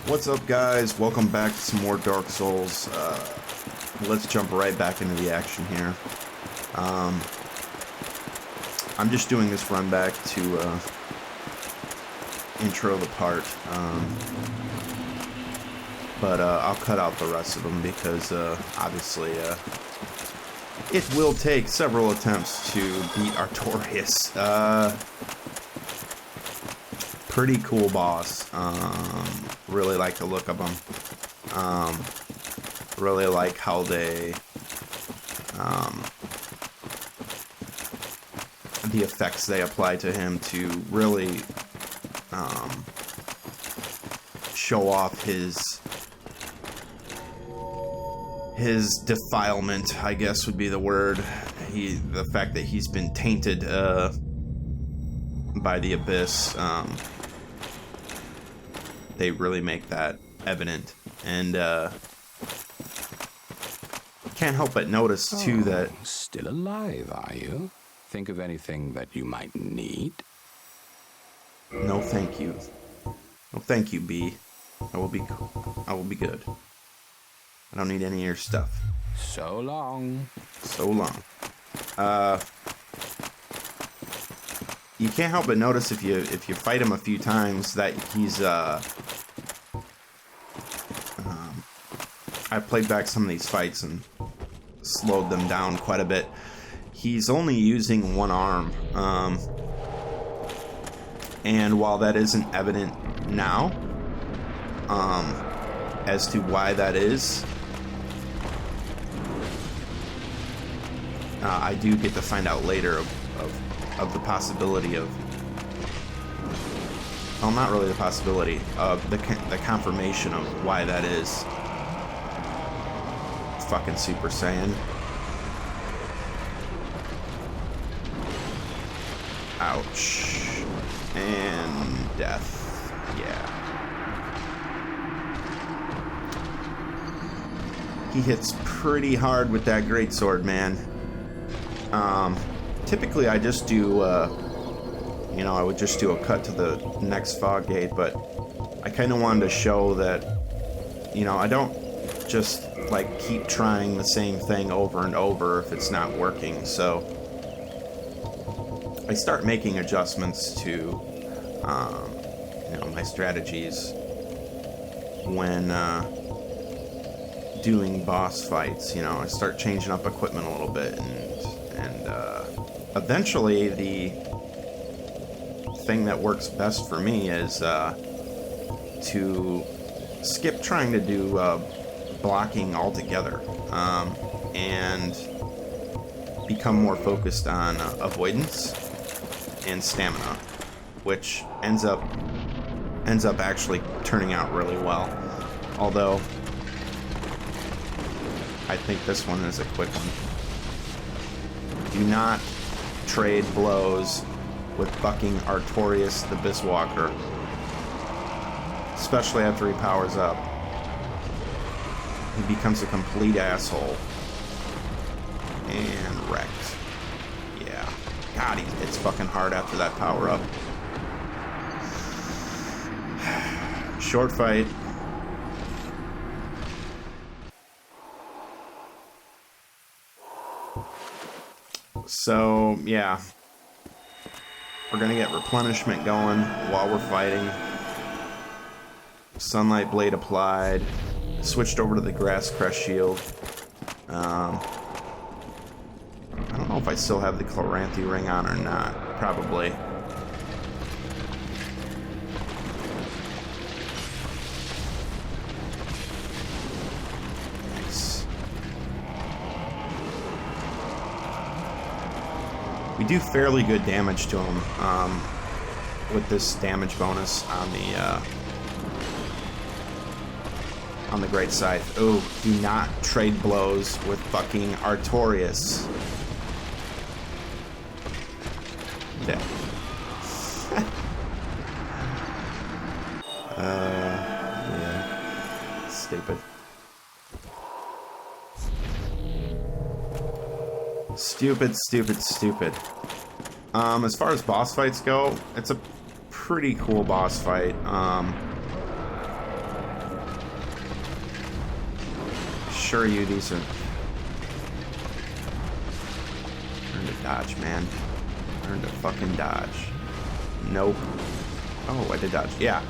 What's up, guys? Welcome back to some more Dark Souls. Let's jump right back into the action here. I'm just doing this run back to intro the part, but I'll cut out the rest of them because obviously it will take several attempts to beat Artorias. Pretty cool boss. Really like the look of them. Really like how they the effects they apply to him to really show off his defilement, I guess would be the word. The fact that he's been tainted by the abyss. They really make that evident, and can't help but notice too that still alive, are you? Think of anything that you might need? No, thank you. No, thank you, B. I will be good. I don't need any of your stuff. So long. So long. You can't help but notice if you fight him a few times that he's I played back some of these fights and slowed them down quite a bit. He's only using one arm, and while that isn't evident now, as to why that is, I do get to find out later of the possibility of, well, not really the possibility of the confirmation of why that is. Fucking Super Saiyan. Ouch. And death. Yeah. He hits pretty hard with that Greatsword, man. Typically I just do, I would just do a cut to the next fog gate, but I kind of wanted to show that, I don't just like keep trying the same thing over and over if it's not working. So I start making adjustments to my strategies when doing boss fights. I start changing up equipment a little bit, and eventually the thing that works best for me is to skip trying to do blocking altogether, and become more focused on avoidance and stamina, which ends up actually turning out really well. Although I think this one is a quick one. Do not trade blows with fucking Artorias the Abysswalker, especially after he powers up. He becomes a complete asshole. And wrecked. Yeah. God, it's fucking hard after that power up. Short fight. So, yeah. We're gonna get replenishment going while we're fighting. Sunlight blade applied. Switched over to the grass crest shield. I don't know if I still have the Chloranthy ring on or not. Probably. Nice. We do fairly good damage to him with this damage bonus on the Great Scythe. Oh, do not trade blows with fucking Artorias. Dead. Yeah. Stupid. Stupid. As far as boss fights go, it's a pretty cool boss fight. assure you these are... Learn to dodge, man. Learn to fucking dodge. Nope. Oh, I did dodge. Yeah.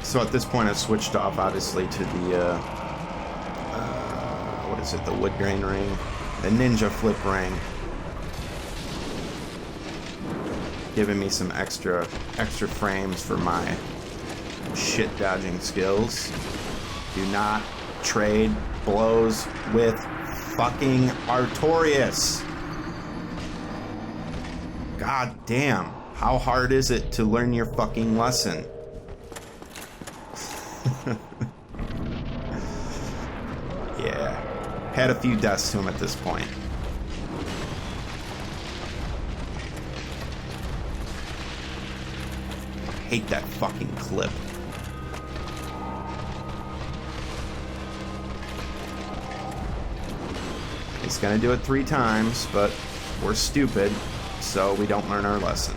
So at this point, I've switched off, obviously, to the, what is it? The wood grain ring. The ninja flip ring. Giving me some extra frames for my shit dodging skills. Do not trade blows with fucking Artorias. God damn. How hard is it to learn your fucking lesson? Yeah. Had a few deaths to him at this point. Hate that fucking clip. He's gonna do it 3 times, but we're stupid, so we don't learn our lesson.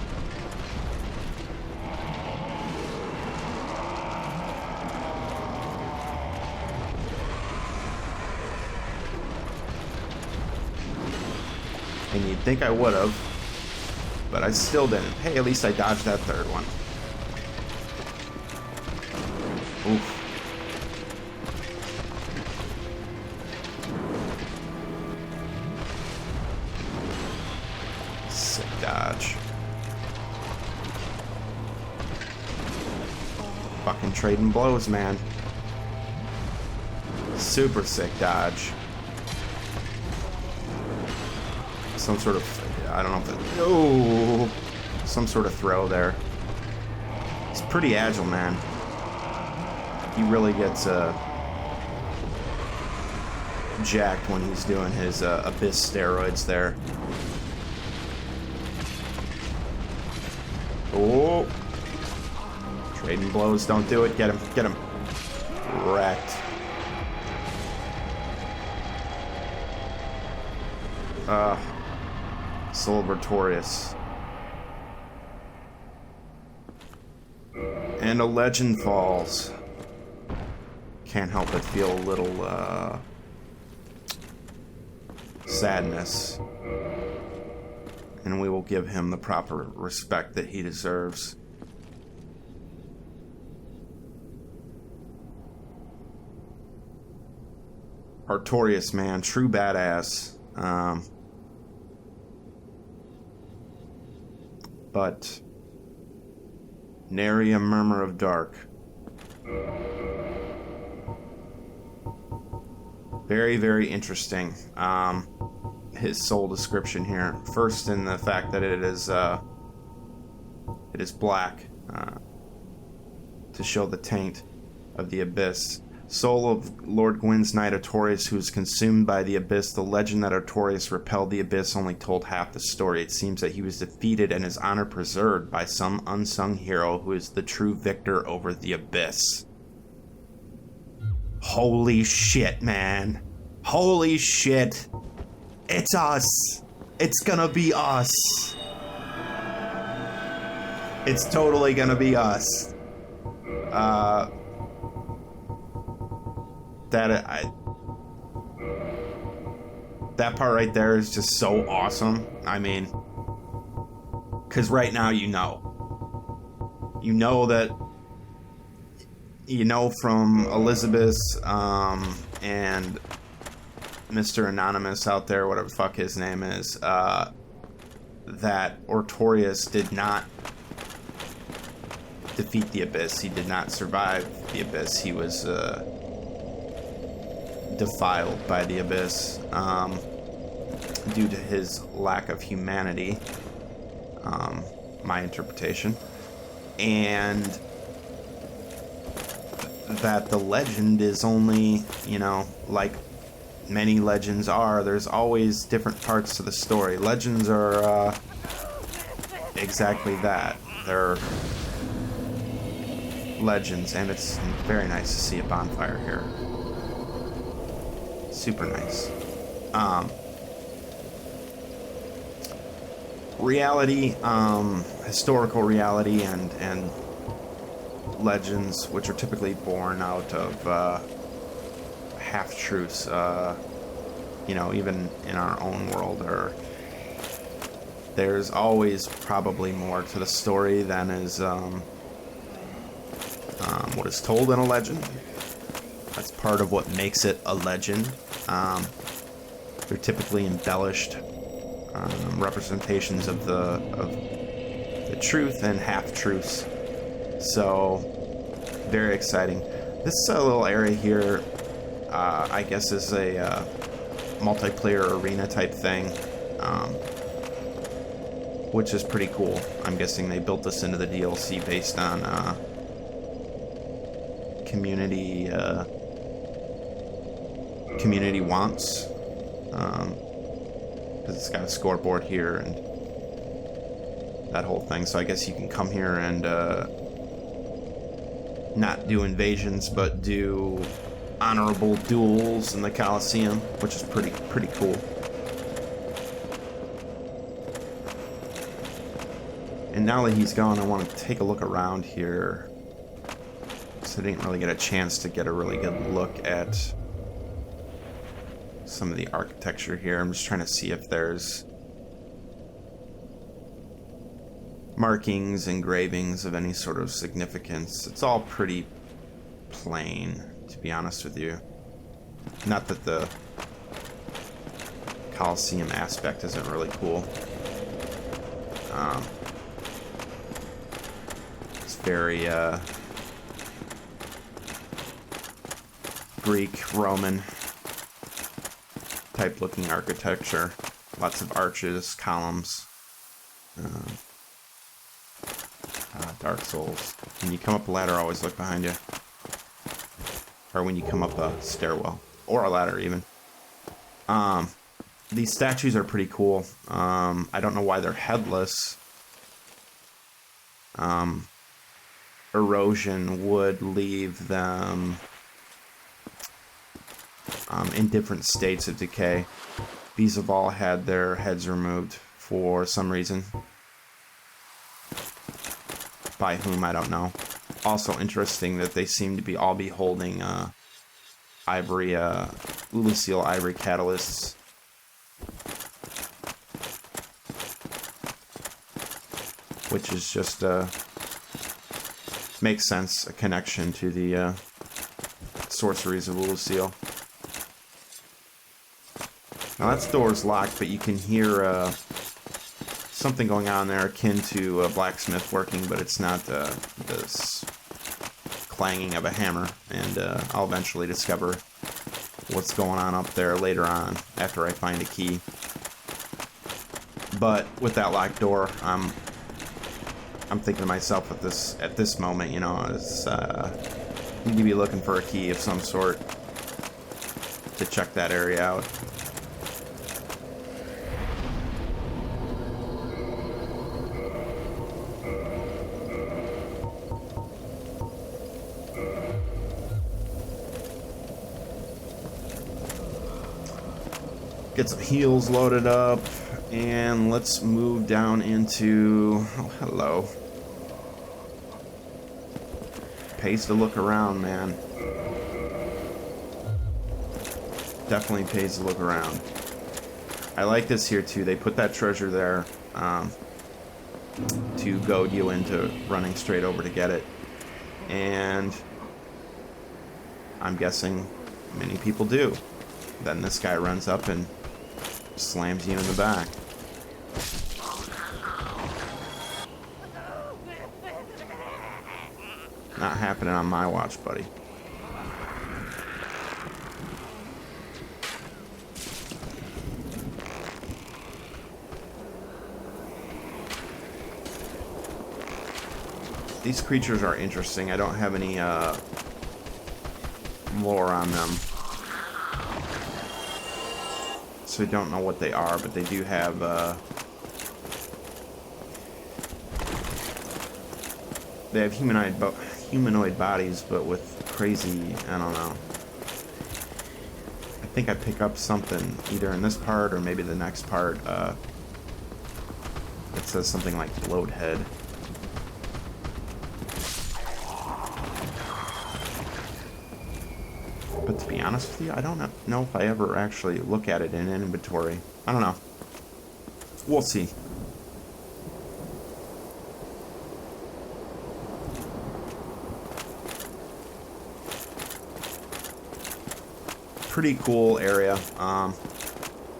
And you'd think I would have, but I still didn't. Hey, at least I dodged that third one. Oof. Sick dodge. Fucking trading blows, man. Super sick dodge. Some sort of, I don't know if it, oh, some sort of throw there. He's pretty agile, man. He really gets jacked when he's doing his Abyss steroids there. Oh, trading blows, don't do it. Get him, get him. Wrecked. Soul of Artorias. And a legend falls. Can't help but feel a little sadness. And we will give him the proper respect that he deserves. Artorias, man, true badass. But nary a murmur of dark. Very, very interesting. His soul description here. First, in the fact that it is black, to show the taint of the abyss. Soul of Lord Gwyn's knight Artorias, who is consumed by the abyss. The legend that Artorias repelled the abyss only told half the story. It seems that he was defeated and his honor preserved by some unsung hero who is the true victor over the abyss. Holy shit, man. Holy shit. It's us. It's gonna be us. It's totally gonna be us. That part right there is just so awesome. I mean, because right now you know that, from Elizabeth and Mr. Anonymous out there, whatever the fuck his name is, that Artorias did not defeat the abyss. He did not survive the abyss. He was defiled by the abyss due to his lack of humanity, my interpretation, and that the legend is only, like many legends are, there's always different parts to the story. Legends are exactly that. They're legends, and it's very nice to see a bonfire here. Super nice. Reality, historical reality, and legends, which are typically born out of half-truths, you know, even in our own world, or there's always probably more to the story than is what is told in a legend. That's part of what makes it a legend. They're typically embellished representations of the truth and half-truths. So, very exciting. This little area here, I guess, is a multiplayer arena type thing, which is pretty cool. I'm guessing they built this into the DLC based on community wants. Because it's got a scoreboard here and that whole thing. So I guess you can come here and not do invasions, but do honorable duels in the Colosseum, which is pretty cool. And now that he's gone, I want to take a look around here. So I didn't really get a chance to get a really good look at some of the architecture here. I'm just trying to see if there's markings, engravings of any sort of significance. It's all pretty plain, to be honest with you. Not that the Colosseum aspect isn't really cool. It's very Greek, Roman type looking architecture. Lots of arches, columns. Dark Souls. When you come up a ladder, always look behind you. Or when you come up a stairwell. Or a ladder, even. These statues are pretty cool. I don't know why they're headless. Erosion would leave them in different states of decay. These have all had their heads removed for some reason. By whom, I don't know. Also interesting that they seem to be all be holding ivory, Lucille ivory catalysts. Which is just, makes sense, a connection to the sorceries of Lucille. Now that door's locked, but you can hear something going on there akin to a blacksmith working, but it's not this clanging of a hammer, and I'll eventually discover what's going on up there later on after I find a key. But with that locked door, I'm thinking to myself at this moment, you know, is you need to be looking for a key of some sort to check that area out. Get some heals loaded up, and let's move down into... Oh, hello. Pays to look around, man. Definitely pays to look around. I like this here, too. They put that treasure there to goad you into running straight over to get it. And I'm guessing many people do. Then this guy runs up and slams you in the back. Not happening on my watch, buddy. These creatures are interesting. I don't have any lore on them. So I don't know what they are, but they do have they have humanoid bodies, but with crazy, I don't know. I think I pick up something either in this part or maybe the next part. It says something like bloathead. honest with you, I don't know if I ever actually look at it in inventory. I don't know. We'll see. Pretty cool area.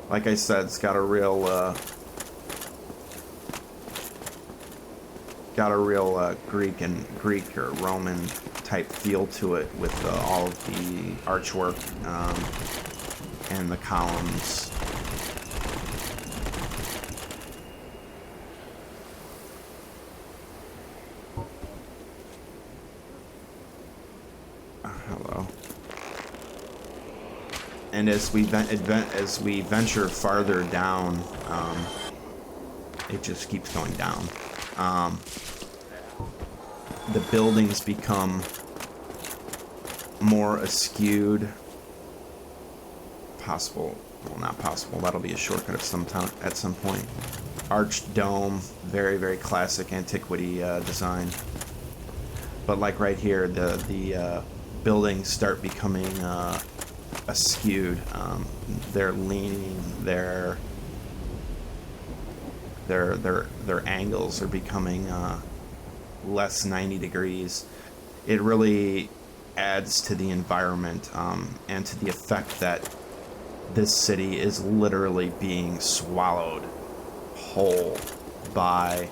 Like I said, it's got a real Greek or Roman type feel to it with all of the archwork and the columns. Hello. And as we venture farther down, it just keeps going down. The buildings become more askewed. Possible, well, not possible. That'll be a shortcut at some point. Arched dome, very, very classic antiquity design. But like right here, the buildings start becoming askewed. They're leaning. Their angles are becoming less 90 degrees. It really adds to the environment and to the effect that this city is literally being swallowed whole by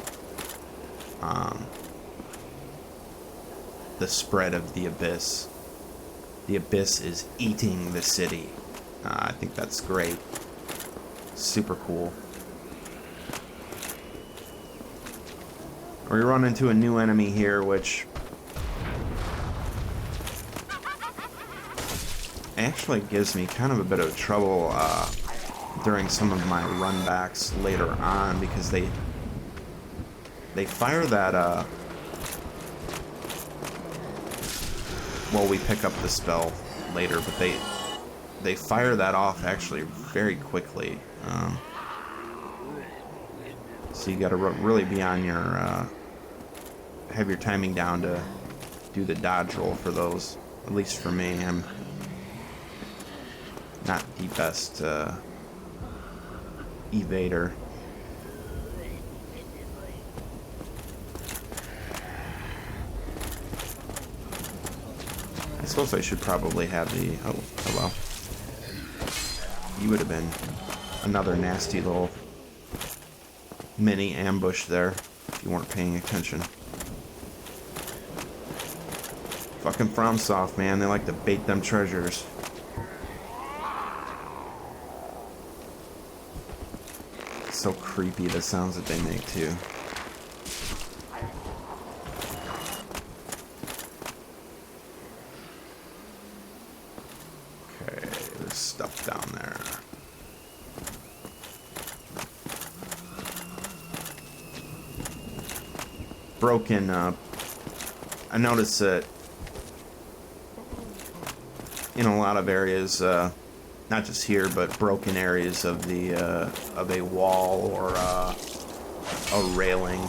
the spread of the abyss. The abyss is eating the city. I think that's great. Super cool. We run into a new enemy here, which actually gives me kind of a bit of trouble during some of my runbacks later on, because they fire that well, we pick up the spell later, but they fire that off actually very quickly. So you got to really be on your have your timing down to do the dodge roll for those. At least for me, I'm not the best evader. I suppose I should probably have the... Oh, hello. You would have been another nasty little mini ambush there if you weren't paying attention. Fucking FromSoft, man. They like to bait them treasures. So creepy, the sounds that they make, too. Okay, there's stuff down there. Broken, I noticed that in a lot of areas, not just here, but broken areas of the of a wall or a railing,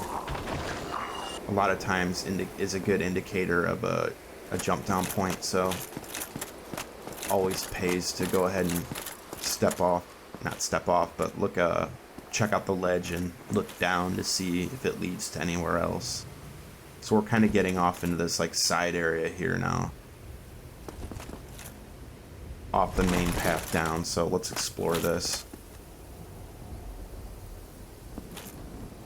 a lot of times is a good indicator of a jump down point. So always pays to go ahead and not step off, but look, check out the ledge and look down to see if it leads to anywhere else. So we're kind of getting off into this like side area here now, off the main path down. So let's explore this.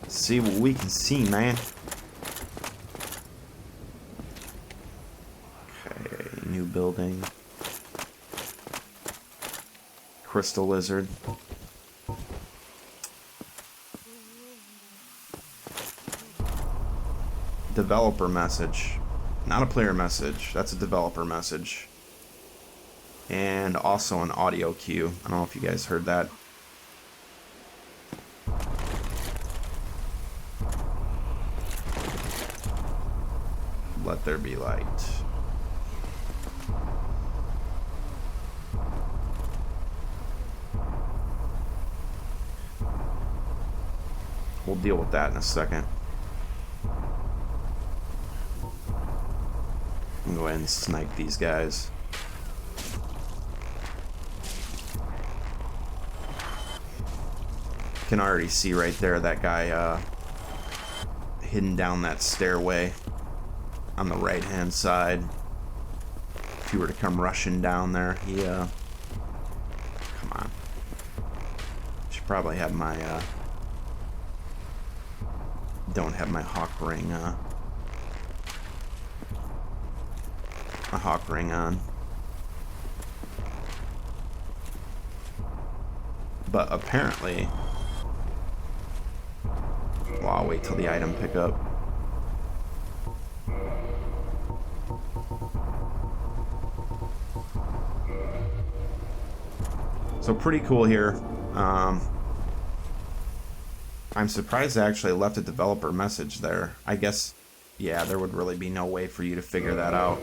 See what we can see, man. Okay, new building. Crystal lizard. Developer message. Not a player message. That's a developer message. And also an audio cue. I don't know if you guys heard that. Let there be light. We'll deal with that in a second. I'm going to go ahead and snipe these guys. Can already see right there that guy hidden down that stairway on the right hand side. If he were to come rushing down there, he come on. Should probably have my don't have my hawk ring on. But apparently, well, I'll wait till the item pickup. So pretty cool here. I'm surprised they actually left a developer message there. I guess, yeah, there would really be no way for you to figure that out.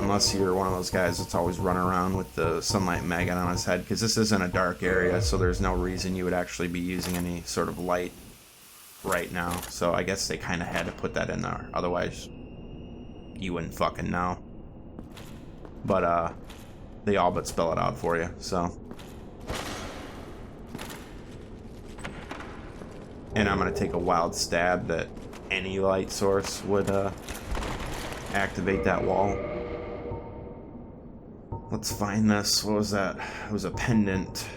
Unless you're one of those guys that's always running around with the sunlight maggot on his head, because this isn't a dark area, so there's no reason you would actually be using any sort of light right now. So I guess they kind of had to put that in there. Otherwise, you wouldn't fucking know. But, they all but spell it out for you, so. And I'm going to take a wild stab that any light source would activate that wall. Let's find this. What was that? It was a pendant.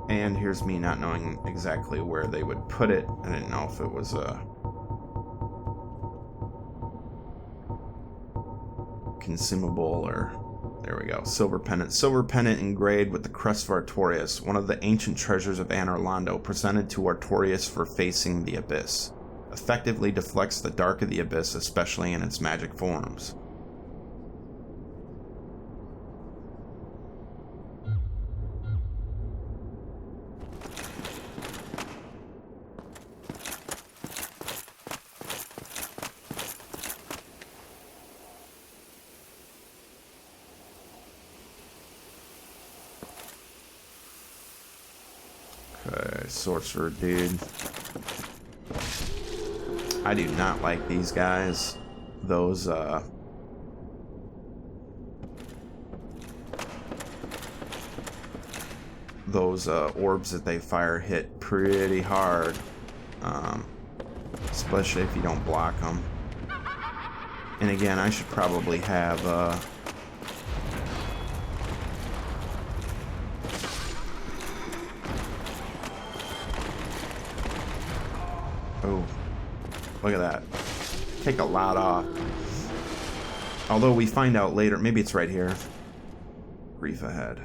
And here's me not knowing exactly where they would put it. I didn't know if it was a consumable or... There we go. Silver pendant. Silver pendant engraved with the crest of Artorias, one of the ancient treasures of Anor Londo, presented to Artorias for facing the abyss. Effectively deflects the dark of the abyss, especially in its magic forms. Sorcerer dude. I do not like these guys. Those orbs that they fire hit pretty hard, especially if you don't block them. And again, I should probably have oh, look at that. Take a lot off. Although we find out later, maybe it's right here. Grief ahead.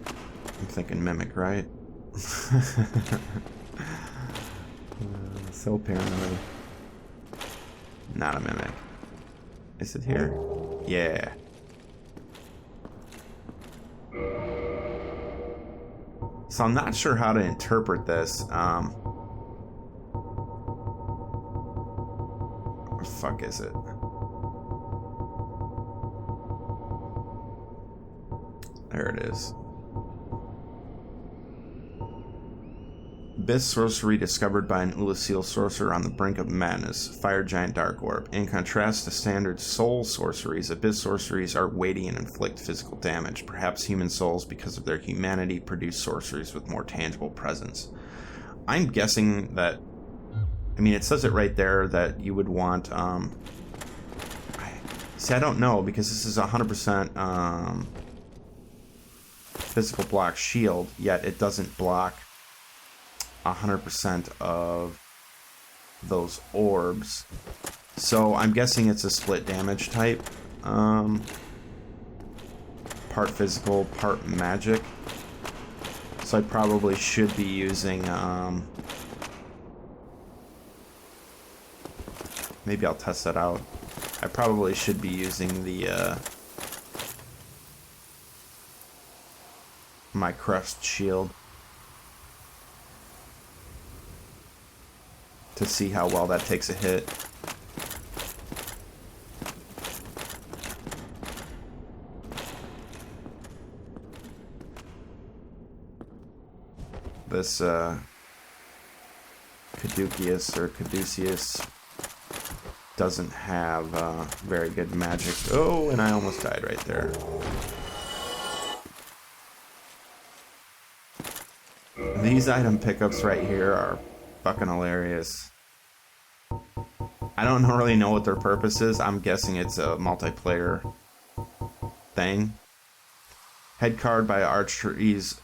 I'm thinking mimic, right? So paranoid. Not a mimic. Is it here? Yeah. So I'm not sure how to interpret this. Where the fuck is it? There it is. Abyss sorcery discovered by an Ulasil sorcerer on the brink of madness. Fire giant dark orb. In contrast to standard soul sorceries, Abyss sorceries are weighty and inflict physical damage. Perhaps human souls, because of their humanity, produce sorceries with more tangible presence. I'm guessing that... I mean, it says it right there that you would want... See, I don't know, because this is 100% physical block shield, yet it doesn't block 100% of those orbs. So I'm guessing it's a split damage type. Part physical, part magic. So I probably should be using... maybe I'll test that out. I probably should be using the... my crust shield. To see how well that takes a hit. this Caduceus or Caduceus doesn't have very good magic. Oh, and I almost died right there. These item pickups right here are fucking hilarious. I don't really know what their purpose is. I'm guessing it's a multiplayer thing. Head carved of Artorias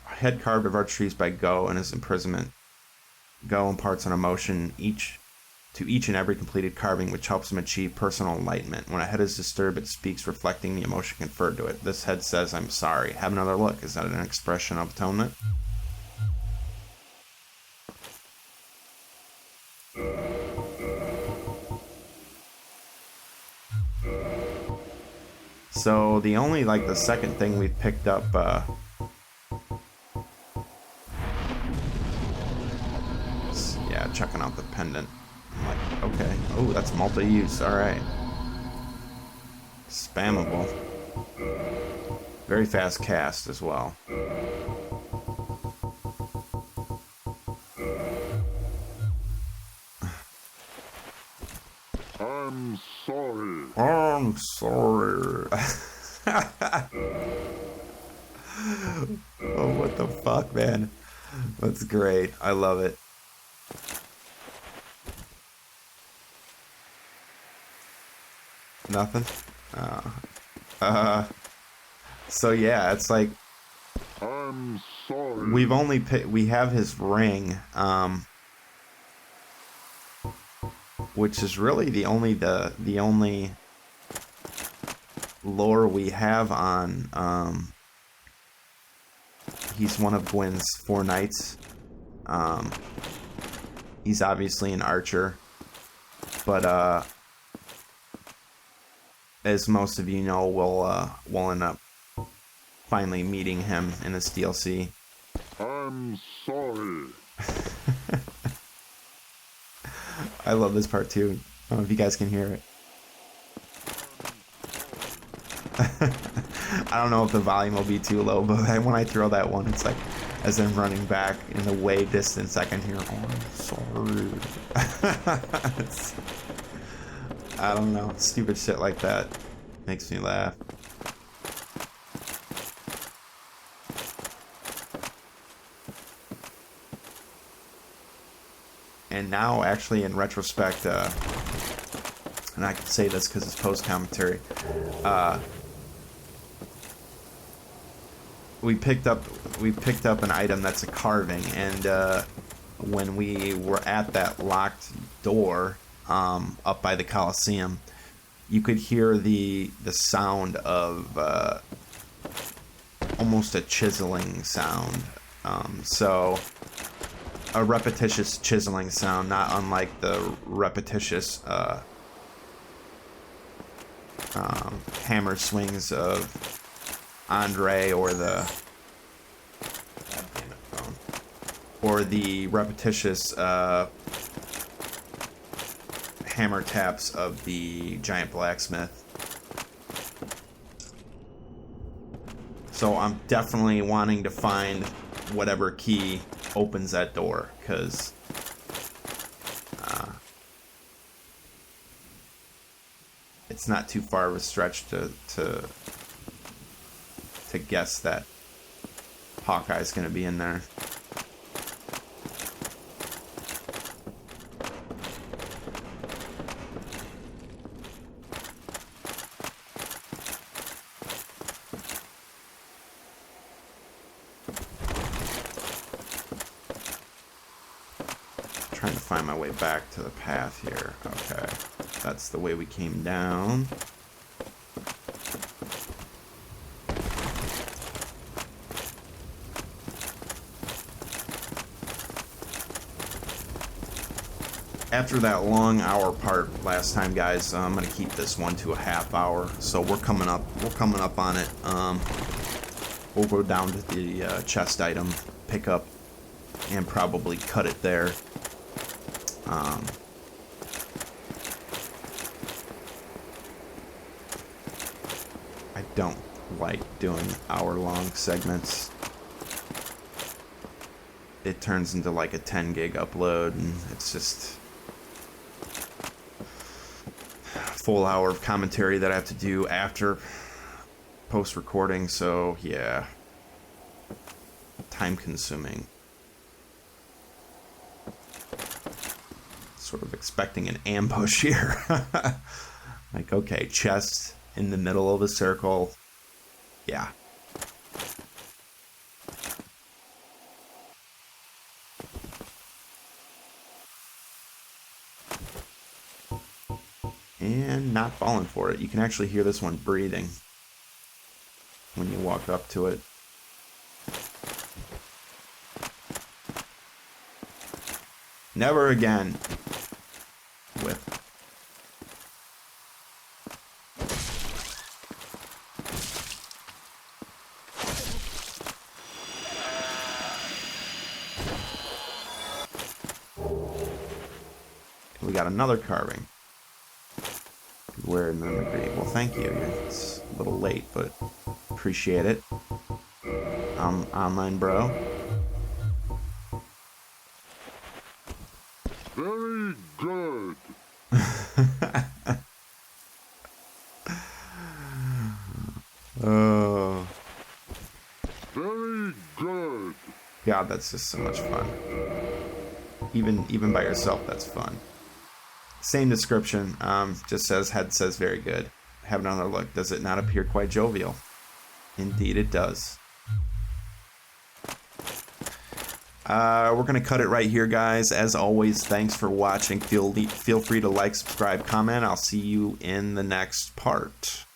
by Go and his imprisonment. Go imparts an emotion to each and every completed carving, which helps him achieve personal enlightenment. When a head is disturbed, it speaks, reflecting the emotion conferred to it. This head says, "I'm sorry." Have another look. Is that an expression of atonement? So the only, like, the second thing we picked up, yeah, checking out the pendant. I'm like, okay. Oh, that's multi-use. All right. Spammable. Very fast cast as well. I'm sorry. I'm sorry. Oh, what the fuck, man? That's great. I love it. Nothing? So yeah, it's like I'm sorry. we have his ring, which is really the only lore we have on. He's one of Gwyn's 4 knights. He's obviously an archer, but as most of you know, we'll end up finally meeting him in this DLC. I'm sorry. I love this part too. I don't know if you guys can hear it. I don't know if the volume will be too low, but when I throw that one, it's like as I'm running back in the way distance, I can hear, "Oh, I'm sorry." I don't know. Stupid shit like that makes me laugh. And now, actually, in retrospect, and I can say this because it's post-commentary, we picked up an item that's a carving, and when we were at that locked door up by the Colosseum, you could hear the sound of almost a chiseling sound. So a repetitious chiseling sound, not unlike the repetitious hammer swings of Andre or the repetitious hammer taps of the giant blacksmith. So I'm definitely wanting to find whatever key opens that door, because it's not too far of a stretch to guess that Hawkeye's going to be in there. Trying to find my way back to the path here. Okay, that's the way we came down. After that long hour part last time, guys, I'm gonna keep this one to a half hour. So we're coming up on it. We'll go down to the chest item, pick up, and probably cut it there. I don't like doing hour-long segments. it turns into like a 10 gig upload, and it's just a full hour of commentary that I have to do after post recording. So yeah, time consuming. Sort of expecting an ambush here. Like, okay, chest in the middle of a circle. Yeah. And not falling for it. You can actually hear this one breathing when you walk up to it. Never again. With. We got another carving. Beware of mimicry. Well, thank you. It's a little late, but appreciate it. Online bro. Very good. Oh. Very good. God, that's just so much fun. Even by yourself, that's fun. Same description. Just says, head says very good. Have another look. Does it not appear quite jovial? Indeed it does. We're going to cut it right here, guys. As always, thanks for watching. Feel free to like, subscribe, comment. I'll see you in the next part.